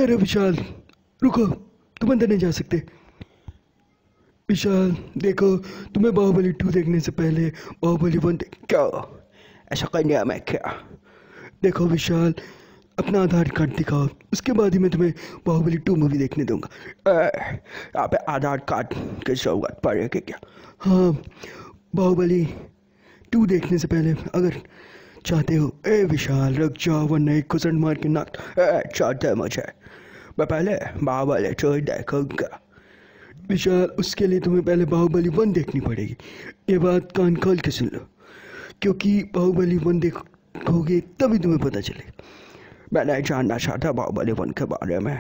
अरे विशाल, रुको, तुम अंदर नहीं जा सकते। विशाल देखो, तुम्हें बाहुबली 2 देखने से पहले बाहुबली 1 देख। क्या ऐसा करने मैं क्या? देखो विशाल, अपना आधार कार्ड दिखाओ, उसके बाद ही मैं तुम्हें बाहुबली 2 मूवी देखने दूंगा। यहाँ पे आधार कार्ड की जरूरत पड़ेगी क्या? हाँ, बाहुबली 2 देखने से पहले अगर चाहते हो। ए विशाल रुक जाओ, वरना एक घुसट मार के नाक। चाहते है मुझे, मैं पहले बाहुबली 2 देखूंगा। विशाल, उसके लिए तुम्हें पहले बाहुबली 1 देखनी पड़ेगी। ये बात कान खोल के सुन लो, क्योंकि बाहुबली 1 देखोगे तभी तुम्हें पता चलेगा। मैं नहीं जानना चाहता बाहुबली 1 के बारे में।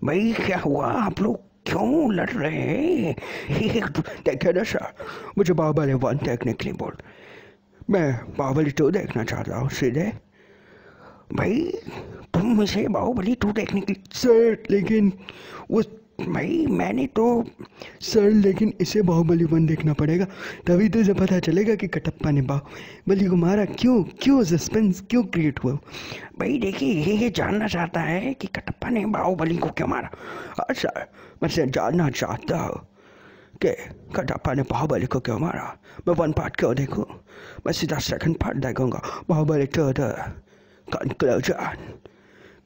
भाई क्या हुआ, आप लोग क्यों लड़ रहे हैं? देखिए ना सर, मुझे बाहुबली 1 देखने के लिए बोल, मैं बाहुबली 2 देखना चाहता हूँ सीधे। भाई तुम मुझे बाहुबली 2 देखने के लिए सर, लेकिन वो भाई मैंने तो सर, लेकिन इसे बाहुबली 1 देखना पड़ेगा, तभी तुझे पता चलेगा कि कटप्पा ने बाहुबली को मारा क्यों, क्यों सस्पेंस क्यों क्रिएट हुआ। भाई देखिए, ये जानना चाहता है कि कटप्पा ने बाहुबली को क्यों मारा। हाँ सर, मैं जानना चाहता हूँ कि कटप्पा ने बाहुबली को क्यों मारा। मैं 1 पार्ट क्यों देखूँ, मैं सीधा 2nd पार्ट देखूंगा। बाहुबली 2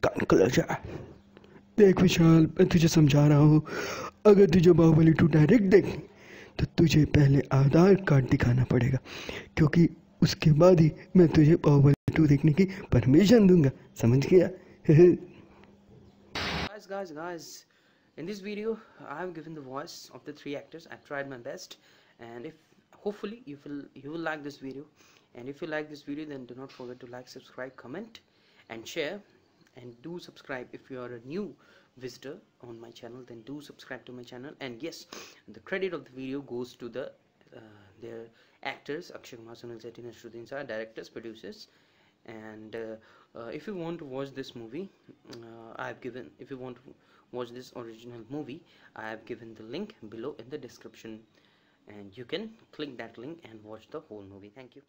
कंक्लूजन। देख विशाल, मैं तुझे समझा रहा हूँ, अगर तुझे बाहुबली 2 डायरेक्ट देखनी तो तुझे पहले आधार कार्ड दिखाना पड़ेगा, क्योंकि उसके बाद ही मैं तुझे बाहुबली 2 देखने की परमिशन दूंगा, समझ गया? guys, in this video I have given the voice of the 3 actors. I've tried my best, and if hopefully you will like this video, and if you like this video, then do not forget to like, subscribe, comment and share, and do subscribe. If you are a new visitor on my channel, then do subscribe to my channel. And yes, the credit of the video goes to the their actors, Akshay Kumar, Sunil Shetty, Nasruddin Shah, directors, producers. And if you want to watch this movie, if you want to watch this original movie, I have given the link below in the description, and you can click that link and watch the whole movie. Thank you.